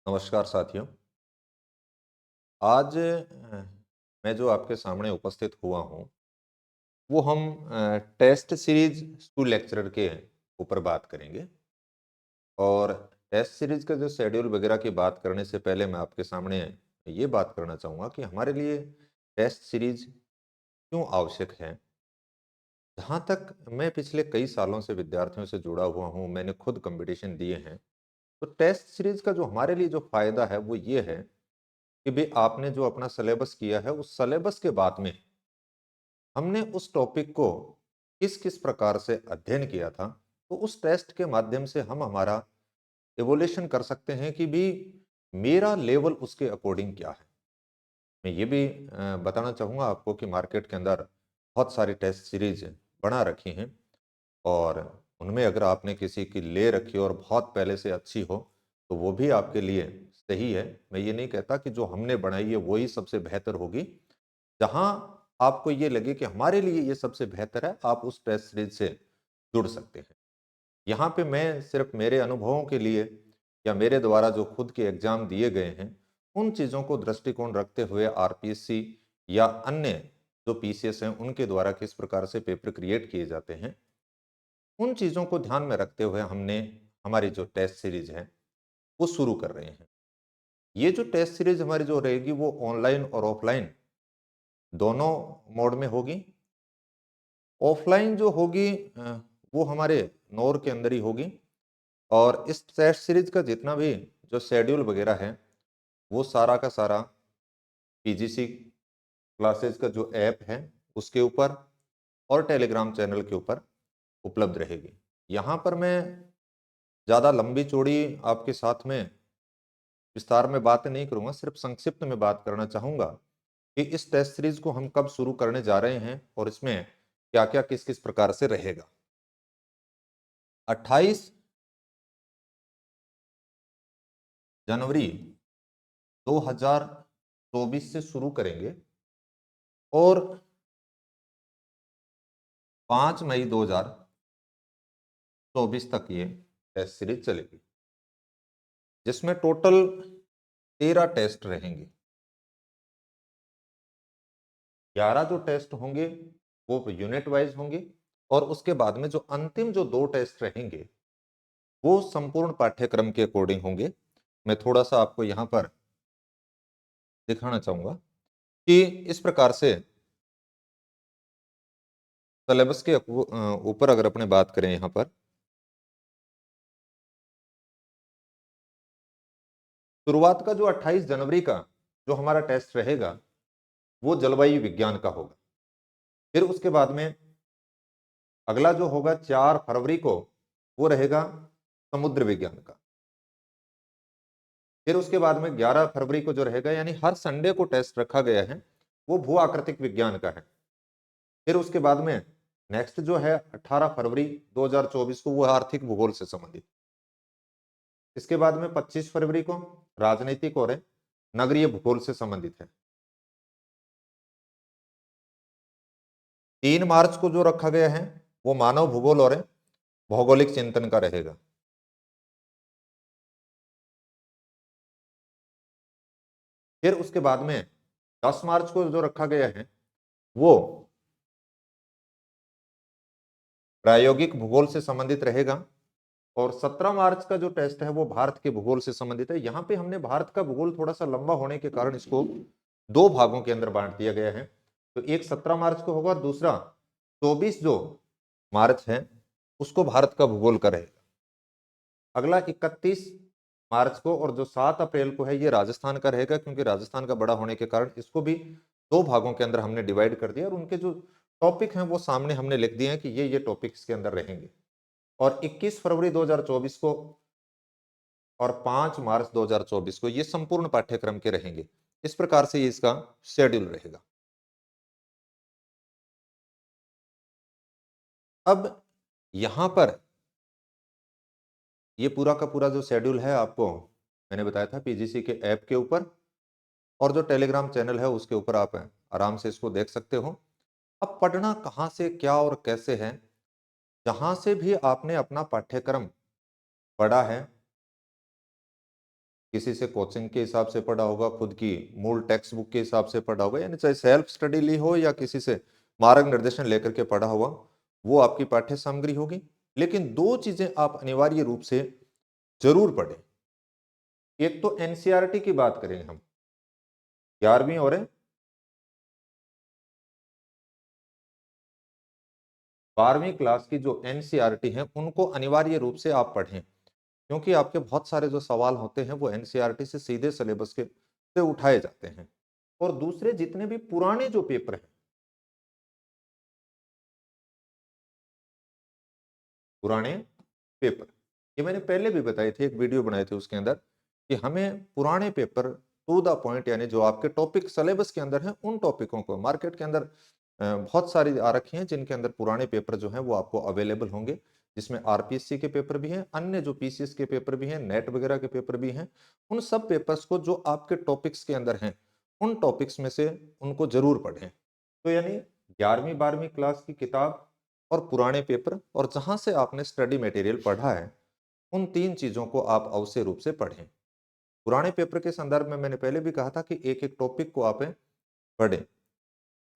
नमस्कार साथियों। आज मैं जो आपके सामने उपस्थित हुआ हूँ, वो हम टेस्ट सीरीज स्कूल लेक्चरर के ऊपर बात करेंगे। और टेस्ट सीरीज का जो शेड्यूल वगैरह की बात करने से पहले मैं आपके सामने ये बात करना चाहूँगा कि हमारे लिए टेस्ट सीरीज क्यों आवश्यक है। जहाँ तक मैं पिछले कई सालों से विद्यार्थियों से जुड़ा हुआ हूँ, मैंने खुद कंपटीशन दिए हैं, तो टेस्ट सीरीज का जो हमारे लिए जो फ़ायदा है वो ये है कि भाई आपने जो अपना सिलेबस किया है उस सिलेबस के बाद में हमने उस टॉपिक को किस किस प्रकार से अध्ययन किया था, तो उस टेस्ट के माध्यम से हम हमारा एवोल्यूशन कर सकते हैं कि भी मेरा लेवल उसके अकॉर्डिंग क्या है। मैं ये भी बताना चाहूँगा आपको कि मार्केट के अंदर बहुत सारी टेस्ट सीरीज बना रखी हैं, और उनमें अगर आपने किसी की ले रखी हो और बहुत पहले से अच्छी हो, तो वो भी आपके लिए सही है। मैं ये नहीं कहता कि जो हमने बनाई है वही सबसे बेहतर होगी। जहाँ आपको ये लगे कि हमारे लिए ये सबसे बेहतर है, आप उस टेस्ट सीरीज से जुड़ सकते हैं। यहाँ पे मैं सिर्फ मेरे अनुभवों के लिए या मेरे द्वारा जो खुद के एग्जाम दिए गए हैं, उन चीज़ों को दृष्टिकोण रखते हुए आरपीएससी या अन्य जो पीसीएस हैं, उनके द्वारा किस प्रकार से पेपर क्रिएट किए जाते हैं, उन चीज़ों को ध्यान में रखते हुए हमने हमारी जो टेस्ट सीरीज है, वो शुरू कर रहे हैं। ये जो टेस्ट सीरीज हमारी जो रहेगी वो ऑनलाइन और ऑफलाइन दोनों मोड में होगी। ऑफलाइन जो होगी वो हमारे नौर के अंदर ही होगी, और इस टेस्ट सीरीज का जितना भी जो शेड्यूल वगैरह है, वो सारा का सारा पीजीसी क्लासेस का जो ऐप है उसके ऊपर और टेलीग्राम चैनल के ऊपर उपलब्ध रहेगी। यहाँ पर मैं ज़्यादा लंबी चौड़ी आपके साथ में विस्तार में बात नहीं करूँगा, सिर्फ संक्षिप्त में बात करना चाहूँगा कि इस टेस्ट सीरीज को हम कब शुरू करने जा रहे हैं और इसमें क्या-क्या किस-किस प्रकार से रहेगा। 28 जनवरी 2024 से शुरू करेंगे और 5 मई 2024 तक ये टेस्ट सीरीज चलेगी, जिसमें टोटल 13 टेस्ट रहेंगे। 11 जो टेस्ट होंगे वो यूनिट वाइज होंगे, और उसके बाद में जो अंतिम जो 2 टेस्ट रहेंगे वो संपूर्ण पाठ्यक्रम के अकॉर्डिंग होंगे। मैं थोड़ा-सा आपको यहाँ पर दिखाना चाहूँगा कि इस प्रकार से सिलेबस के ऊपर अगर अपने बात करें यहाँ पर, शुरुआत का जो 28 जनवरी का जो हमारा टेस्ट रहेगा, वो जलवायु विज्ञान का होगा। फिर उसके बाद में अगला जो होगा 4 फरवरी को, वो रहेगा समुद्र विज्ञान का। फिर उसके बाद में 11 फरवरी को जो रहेगा, यानी हर संडे को टेस्ट रखा गया है, वो भू आकृतिक विज्ञान का है। फिर उसके बाद में नेक्स्ट जो है 18 फरवरी 2024 को, वो आर्थिक भूगोल से संबंधित। इसके बाद में 25 फरवरी को राजनीतिक और नगरीय भूगोल से संबंधित है। 3 मार्च को जो रखा गया है वो मानव भूगोल और भौगोलिक चिंतन का रहेगा। फिर उसके बाद में 10 मार्च को जो रखा गया है वो प्रायोगिक भूगोल से संबंधित रहेगा। और 17 मार्च का जो टेस्ट है वो भारत के भूगोल से संबंधित है। यहाँ पे हमने भारत का भूगोल थोड़ा सा लंबा होने के कारण इसको 2 भागों के अंदर बांट दिया गया है। तो एक 17 मार्च को होगा, दूसरा 24 जो मार्च है उसको भारत का भूगोल का रहेगा। अगला 31 मार्च को और जो 7 अप्रैल को है ये राजस्थान का रहेगा, क्योंकि राजस्थान का बड़ा होने के कारण इसको भी 2 भागों के अंदर हमने डिवाइड कर दिया, और उनके जो टॉपिक हैं वो सामने हमने लिख दिए हैं कि ये टॉपिक इसके अंदर रहेंगे। और 21 फरवरी 2024 को और 5 मार्च 2024 को ये संपूर्ण पाठ्यक्रम के रहेंगे। इस प्रकार से ये इसका शेड्यूल रहेगा। अब यहाँ पर ये पूरा का पूरा जो शेड्यूल है आपको मैंने बताया था पीजीसी के ऐप के ऊपर, और जो टेलीग्राम चैनल है उसके ऊपर आप आराम से इसको देख सकते हो। अब पढ़ना कहाँ से, क्या और कैसे है, जहाँ से भी आपने अपना पाठ्यक्रम पढ़ा है, किसी से कोचिंग के हिसाब से पढ़ा होगा, खुद की मूल टेक्स्ट बुक के हिसाब से पढ़ा होगा, यानी चाहे सेल्फ स्टडी ली हो या किसी से मार्गदर्शन लेकर के पढ़ा हुआ, वो आपकी पाठ्य सामग्री होगी। लेकिन दो चीजें आप अनिवार्य रूप से जरूर पढ़ें। एक तो एनसीईआरटी की बात करें हम, 11वीं और 12वीं क्लास की जो एनसीईआरटी है उनको अनिवार्य रूप से आप पढ़ें, क्योंकि आपके बहुत सारे जो सवाल होते हैं वो एनसीईआरटी से सीधे सिलेबस के से उठाए जाते हैं। और दूसरे जितने भी पुराने जो पेपर हैं, पुराने पेपर, ये मैंने पहले भी बताए थे, एक वीडियो बनाए थे उसके अंदर, कि हमें पुराने पेपर टू द पॉइंट, यानी जो आपके टॉपिक सिलेबस के अंदर हैं उन टॉपिकों को, मार्केट के अंदर बहुत सारी आ रखी हैं जिनके अंदर पुराने पेपर जो हैं वो आपको अवेलेबल होंगे, जिसमें आरपीएससी के पेपर भी हैं, अन्य जो पीसीएस के पेपर भी हैं, नेट वगैरह के पेपर भी हैं। उन सब पेपर्स को जो आपके टॉपिक्स के अंदर हैं, उन टॉपिक्स में से उनको जरूर पढ़ें। तो यानी 11वीं 12वीं क्लास की किताब और पुराने पेपर, और जहां से आपने स्टडी मटेरियल पढ़ा है, उन तीन चीजों को आप अवश्य रूप से पढ़ें। पुराने पेपर के संदर्भ में मैंने पहले भी कहा था कि एक एक टॉपिक को आप पढ़ें।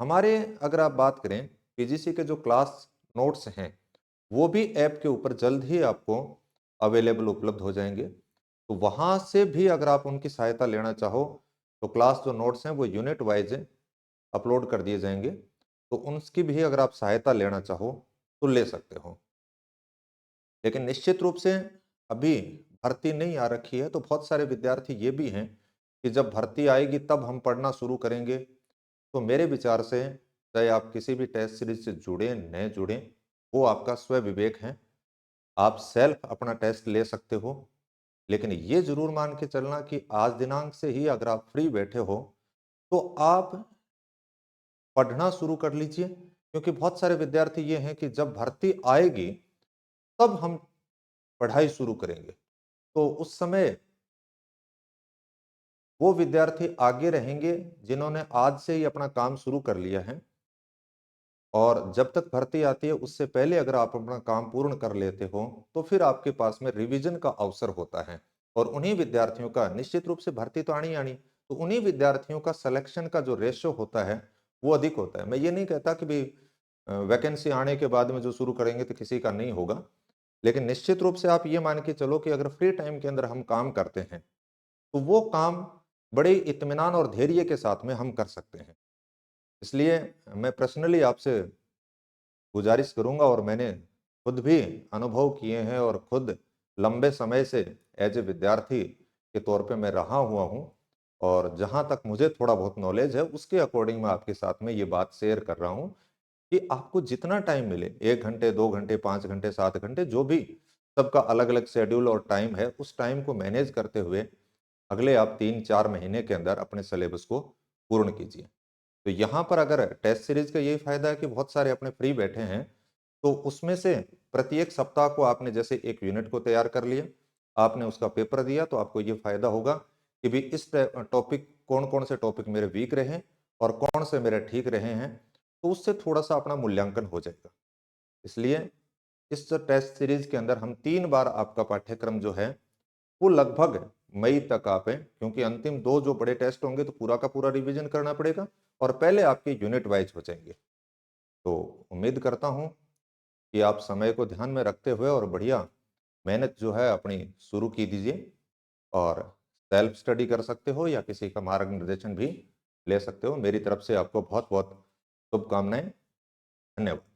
हमारे अगर आप बात करें पीजीसी के जो क्लास नोट्स हैं, वो भी ऐप के ऊपर जल्द ही आपको अवेलेबल उपलब्ध हो जाएंगे। तो वहां से भी अगर आप उनकी सहायता लेना चाहो, तो क्लास जो नोट्स हैं वो यूनिट वाइज अपलोड कर दिए जाएंगे, तो उनकी भी अगर आप सहायता लेना चाहो तो ले सकते हो। लेकिन निश्चित रूप से अभी भर्ती नहीं आ रखी है, तो बहुत सारे विद्यार्थी ये भी हैं कि जब भर्ती आएगी तब हम पढ़ना शुरू करेंगे। तो मेरे विचार से चाहे आप किसी भी टेस्ट सीरीज से जुड़े न जुड़े, वो आपका स्व विवेक है। आप सेल्फ अपना टेस्ट ले सकते हो, लेकिन ये जरूर मान के चलना कि आज दिनांक से ही अगर आप फ्री बैठे हो तो आप पढ़ना शुरू कर लीजिए, क्योंकि बहुत सारे विद्यार्थी ये हैं कि जब भर्ती आएगी तब हम पढ़ाई शुरू करेंगे। तो उस समय वो विद्यार्थी आगे रहेंगे जिन्होंने आज से ही अपना काम शुरू कर लिया है, और जब तक भर्ती आती है उससे पहले अगर आप अपना काम पूर्ण कर लेते हो तो फिर आपके पास में रिवीजन का अवसर होता है। और उन्हीं विद्यार्थियों का, निश्चित रूप से भर्ती तो आनी आनी, तो उन्हीं विद्यार्थियों का सिलेक्शन का जो रेशो होता है वो अधिक होता है। मैं ये नहीं कहता कि भाई वैकेंसी आने के बाद में जो शुरू करेंगे तो किसी का नहीं होगा, लेकिन निश्चित रूप से आप ये मान के चलो कि अगर फ्री टाइम के अंदर हम काम करते हैं तो वो काम बड़े इत्मीनान और धैर्य के साथ में हम कर सकते हैं। इसलिए मैं पर्सनली आपसे गुजारिश करूंगा, और मैंने खुद भी अनुभव किए हैं और खुद लंबे समय से एज ए विद्यार्थी के तौर पे मैं रहा हुआ हूं, और जहां तक मुझे थोड़ा बहुत नॉलेज है उसके अकॉर्डिंग मैं आपके साथ में ये बात शेयर कर रहा हूं कि आपको जितना टाइम मिले, 1 घंटे 2 घंटे 5 घंटे 7 घंटे, जो भी सबका अलग अलग शेड्यूल और टाइम है, उस टाइम को मैनेज करते हुए अगले आप 3-4 महीने के अंदर अपने सिलेबस को पूर्ण कीजिए। तो यहाँ पर अगर टेस्ट सीरीज का यही फायदा है कि बहुत सारे अपने फ्री बैठे हैं, तो उसमें से प्रत्येक सप्ताह को आपने जैसे एक यूनिट को तैयार कर लिया, आपने उसका पेपर दिया, तो आपको ये फायदा होगा कि भी इस टॉपिक, कौन कौन से टॉपिक मेरे वीक रहे और कौन से मेरे ठीक रहे हैं, तो उससे थोड़ा सा अपना मूल्यांकन हो जाएगा। इसलिए इस टेस्ट सीरीज के अंदर हम 3 बार आपका पाठ्यक्रम जो है वो लगभग मई तक आप हैं, क्योंकि अंतिम 2 जो बड़े टेस्ट होंगे तो पूरा का पूरा रिवीजन करना पड़ेगा, और पहले आपके यूनिट वाइज हो जाएंगे। तो उम्मीद करता हूं कि आप समय को ध्यान में रखते हुए और बढ़िया मेहनत जो है अपनी शुरू की दीजिए, और सेल्फ स्टडी कर सकते हो या किसी का मार्गदर्शन भी ले सकते हो। मेरी तरफ से आपको बहुत बहुत शुभकामनाएं। धन्यवाद।